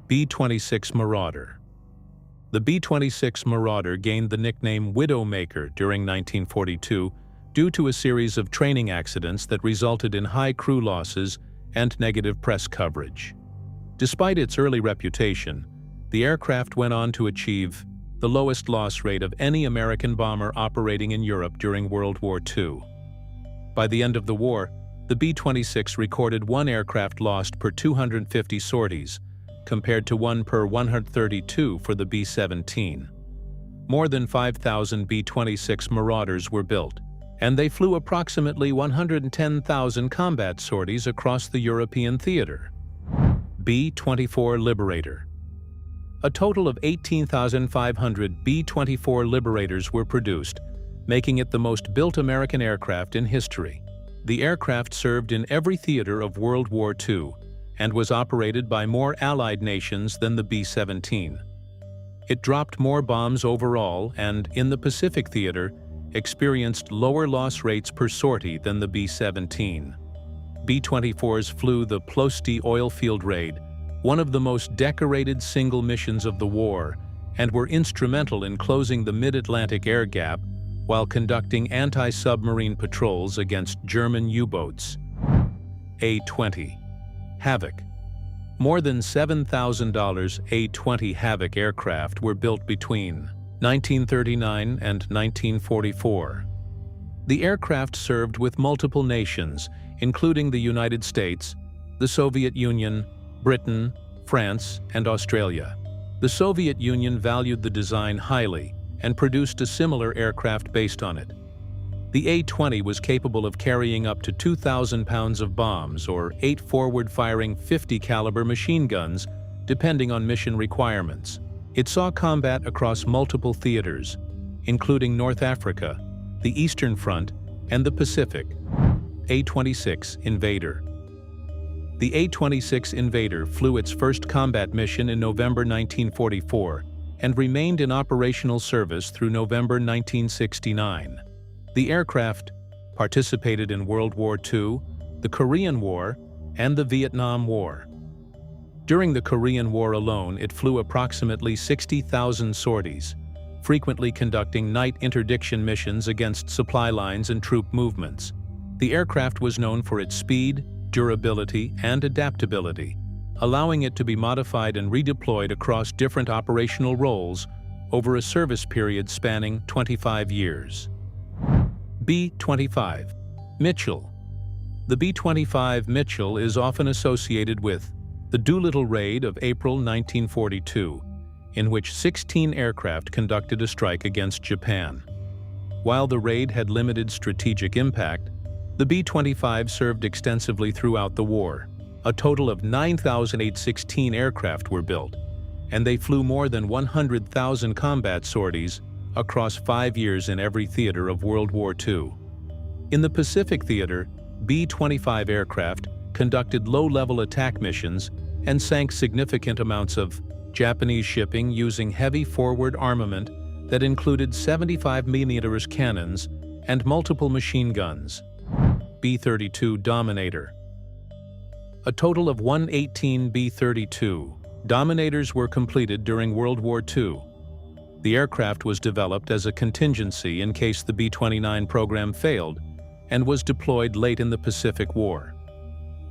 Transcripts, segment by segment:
B-26 Marauder. The B-26 Marauder gained the nickname Widowmaker during 1942 due to a series of training accidents that resulted in high crew losses and negative press coverage. Despite its early reputation, the aircraft went on to achieve the lowest loss rate of any American bomber operating in Europe during World War II. By the end of the war, the B-26 recorded one aircraft lost per 250 sorties, compared to 1 per 132 for the B-17. More than 5,000 B-26 Marauders were built, and they flew approximately 110,000 combat sorties across the European theater. B-24 Liberator. A total of 18,500 B-24 Liberators were produced, making it the most built American aircraft in history. The aircraft served in every theater of World War II and was operated by more Allied nations than the B-17. It dropped more bombs overall and, in the Pacific theater, experienced lower loss rates per sortie than the B-17. B-24s flew the Ploesti oil field raid, one of the most decorated single missions of the war, and were instrumental in closing the mid-Atlantic air gap while conducting anti-submarine patrols against German U-boats. A-20 Havoc. More than $7,000 A-20 Havoc aircraft were built between 1939 and 1944. The aircraft served with multiple nations, including the United States, the Soviet Union, Britain, France, and Australia. The Soviet Union valued the design highly and produced a similar aircraft based on it. The A-20 was capable of carrying up to 2,000 pounds of bombs or 8 forward-firing 50-caliber machine guns, depending on mission requirements. It saw combat across multiple theaters, including North Africa, the Eastern Front, and the Pacific. A-26 Invader. The A-26 Invader flew its first combat mission in November 1944 and remained in operational service through November 1969. The aircraft participated in World War II, the Korean War, and the Vietnam War. During the Korean War alone, it flew approximately 60,000 sorties, frequently conducting night interdiction missions against supply lines and troop movements. The aircraft was known for its speed, durability, and adaptability, allowing it to be modified and redeployed across different operational roles over a service period spanning 25 years. B-25 Mitchell. The B-25 Mitchell is often associated with the Doolittle Raid of April 1942, in which 16 aircraft conducted a strike against Japan. While the raid had limited strategic impact, the B-25 served extensively throughout the war. A total of 9,816 aircraft were built, and they flew more than 100,000 combat sorties across 5 years in every theater of World War II. In the Pacific theater, B-25 aircraft conducted low-level attack missions and sank significant amounts of Japanese shipping using heavy forward armament that included 75mm cannons and multiple machine guns. B-32 Dominator. A total of 118 B-32 Dominators were completed during World War II. The aircraft was developed as a contingency in case the B-29 program failed and was deployed late in the Pacific War.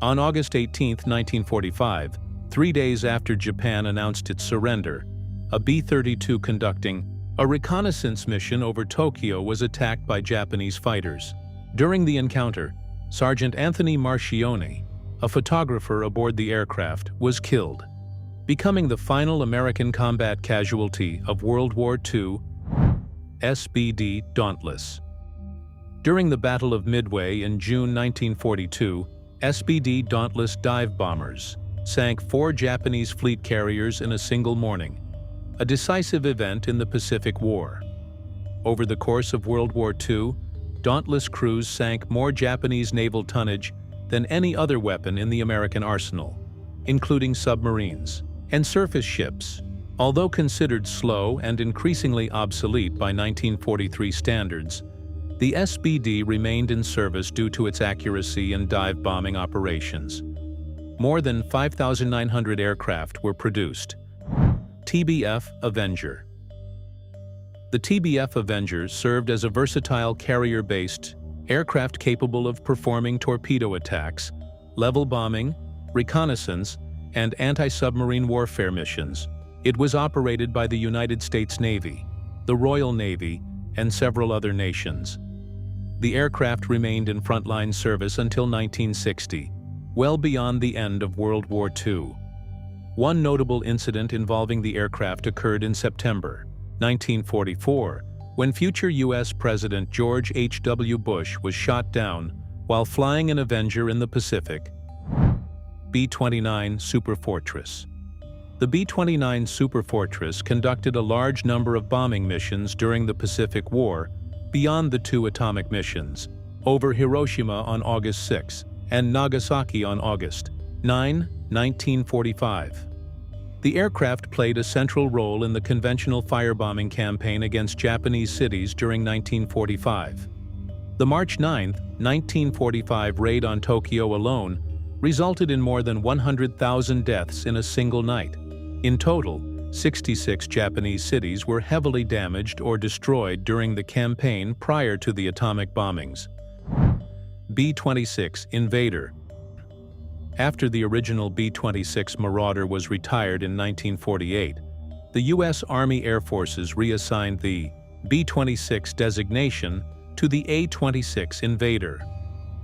On August 18, 1945, 3 days after Japan announced its surrender, a B-32 conducting a reconnaissance mission over Tokyo was attacked by Japanese fighters. During the encounter, Sergeant Anthony Marchione, a photographer aboard the aircraft, was killed, becoming the final American combat casualty of World War II. SBD Dauntless. During the Battle of Midway in June 1942, SBD Dauntless dive bombers sank 4 Japanese fleet carriers in a single morning, a decisive event in the Pacific War. Over the course of World War II, Dauntless crews sank more Japanese naval tonnage than any other weapon in the American arsenal, including submarines and surface ships. Although considered slow and increasingly obsolete by 1943 standards, the SBD remained in service due to its accuracy in dive bombing operations. More than 5,900 aircraft were produced. TBF Avenger. The TBF Avenger served as a versatile carrier-based aircraft capable of performing torpedo attacks, level bombing, reconnaissance, and anti-submarine warfare missions. It was operated by the United States Navy, the Royal Navy, and several other nations. The aircraft remained in frontline service until 1960, well beyond the end of World War II. One notable incident involving the aircraft occurred in September 1944, when future U.S. President George H.W. Bush was shot down while flying an Avenger in the Pacific. B-29 Superfortress. The B-29 Superfortress conducted a large number of bombing missions during the Pacific War, beyond the two atomic missions, over Hiroshima on August 6 and Nagasaki on August 9, 1945. The aircraft played a central role in the conventional firebombing campaign against Japanese cities during 1945. The March 9, 1945 raid on Tokyo alone resulted in more than 100,000 deaths in a single night. In total, 66 Japanese cities were heavily damaged or destroyed during the campaign prior to the atomic bombings. B-26 Invader. After the original B-26 Marauder was retired in 1948, the U.S. Army Air Forces reassigned the B-26 designation to the A-26 Invader.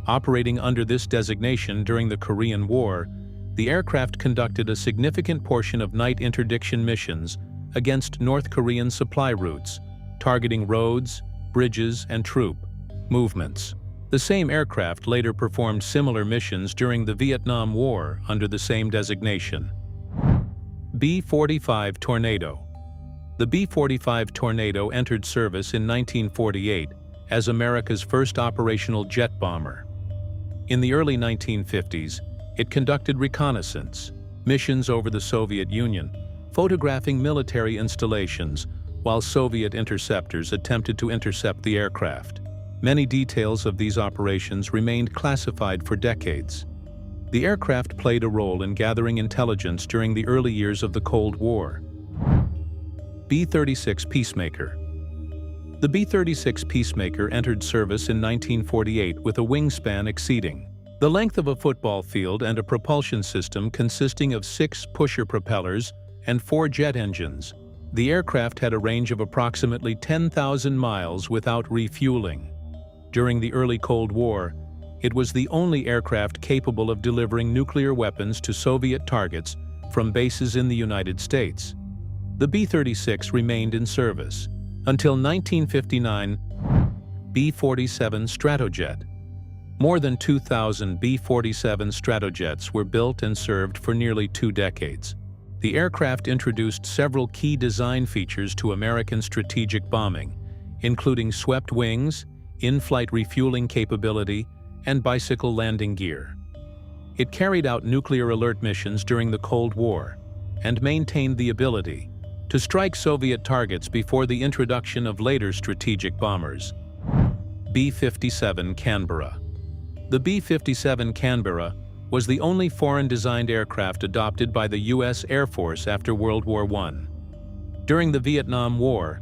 Operating under this designation during the Korean War, the aircraft conducted a significant portion of night interdiction missions against North Korean supply routes, targeting roads, bridges, and troop movements. The same aircraft later performed similar missions during the Vietnam War under the same designation. B-45 Tornado. The B-45 Tornado entered service in 1948 as America's first operational jet bomber. In the early 1950s, it conducted reconnaissance missions over the Soviet Union, photographing military installations, while Soviet interceptors attempted to intercept the aircraft. Many details of these operations remained classified for decades. The aircraft played a role in gathering intelligence during the early years of the Cold War. B-36 Peacemaker. The B-36 Peacemaker entered service in 1948 with a wingspan exceeding the length of a football field and a propulsion system consisting of 6 pusher propellers and 4 jet engines. The aircraft had a range of approximately 10,000 miles without refueling. During the early Cold War, it was the only aircraft capable of delivering nuclear weapons to Soviet targets from bases in the United States. The B-36 remained in service until 1959. B-47 Stratojet. More than 2,000 B-47 Stratojets were built and served for nearly 2 decades. The aircraft introduced several key design features to American strategic bombing, including swept wings, in-flight refueling capability, and bicycle landing gear. It carried out nuclear alert missions during the Cold War and maintained the ability to strike Soviet targets before the introduction of later strategic bombers. B-57 Canberra. The B-57 Canberra was the only foreign-designed aircraft adopted by the U.S. Air Force after World War I. During the Vietnam War,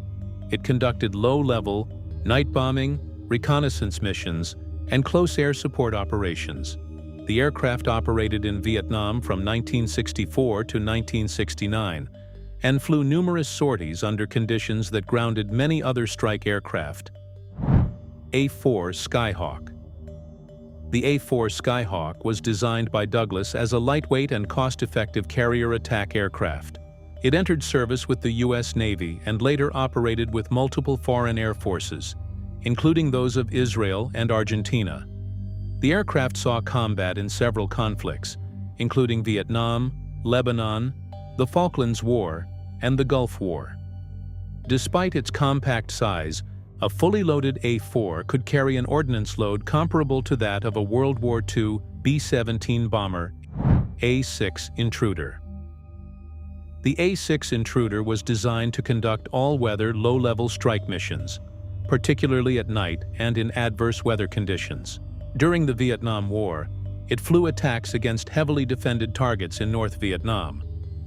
it conducted low-level, night bombing, reconnaissance missions, and close air support operations. The aircraft operated in Vietnam from 1964 to 1969 and flew numerous sorties under conditions that grounded many other strike aircraft. A-4 Skyhawk. The A-4 Skyhawk was designed by Douglas as a lightweight and cost-effective carrier attack aircraft. It entered service with the U.S. Navy and later operated with multiple foreign air forces, including those of Israel and Argentina. The aircraft saw combat in several conflicts, including Vietnam, Lebanon, the Falklands War, and the Gulf War. Despite its compact size, a fully loaded A-4 could carry an ordnance load comparable to that of a World War II B-17 bomber. A-6 Intruder. The A-6 Intruder was designed to conduct all-weather, low-level strike missions, particularly at night and in adverse weather conditions. During the Vietnam War, It flew attacks against heavily defended targets in North Vietnam,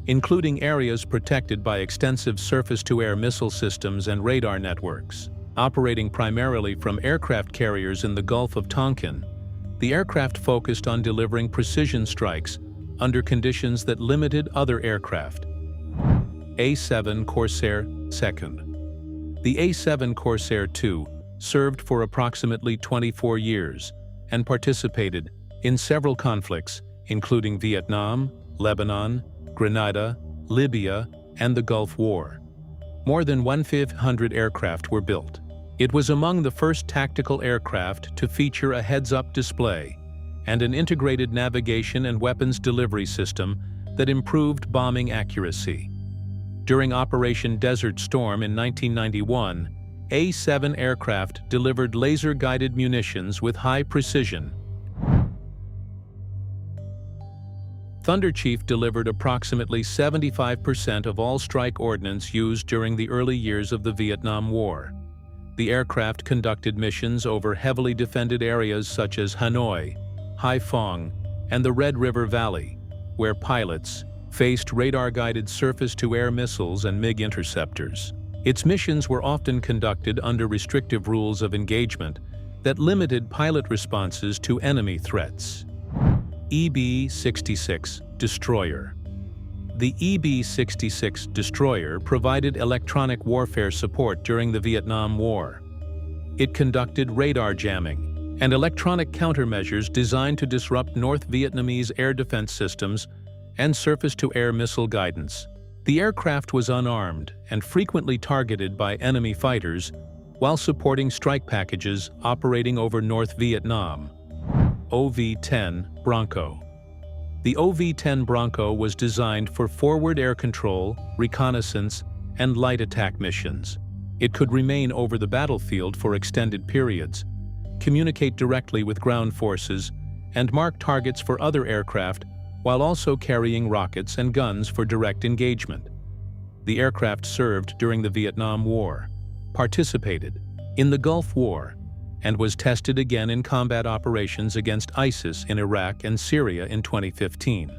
including areas protected by extensive surface-to-air missile systems and radar networks. Operating primarily from aircraft carriers in the Gulf of Tonkin, the aircraft focused on delivering precision strikes under conditions that limited other aircraft. A-7 Corsair II. The A-7 Corsair II served for approximately 24 years and participated in several conflicts, including Vietnam, Lebanon, Grenada, Libya, and the Gulf War. More than 1,500 aircraft were built. It was among the first tactical aircraft to feature a heads-up display and an integrated navigation and weapons delivery system that improved bombing accuracy. During Operation Desert Storm in 1991, A-7 aircraft delivered laser-guided munitions with high precision. Thunderchief delivered approximately 75% of all strike ordnance used during the early years of the Vietnam War. The aircraft conducted missions over heavily defended areas such as Hanoi, Haiphong, and the Red River Valley, where pilots faced radar-guided surface-to-air missiles and MiG interceptors. Its missions were often conducted under restrictive rules of engagement that limited pilot responses to enemy threats. B-26 Destroyer. The B-26 Destroyer provided electronic warfare support during the Vietnam War. It conducted radar jamming and electronic countermeasures designed to disrupt North Vietnamese air defense systems and surface-to-air missile guidance. The aircraft was unarmed and frequently targeted by enemy fighters while supporting strike packages operating over North Vietnam. OV-10 Bronco. The OV-10 Bronco was designed for forward air control, reconnaissance, and light attack missions. It could remain over the battlefield for extended periods, communicate directly with ground forces, and mark targets for other aircraft while also carrying rockets and guns for direct engagement. The aircraft served during the Vietnam War, participated in the Gulf War, and was tested again in combat operations against ISIS in Iraq and Syria in 2015.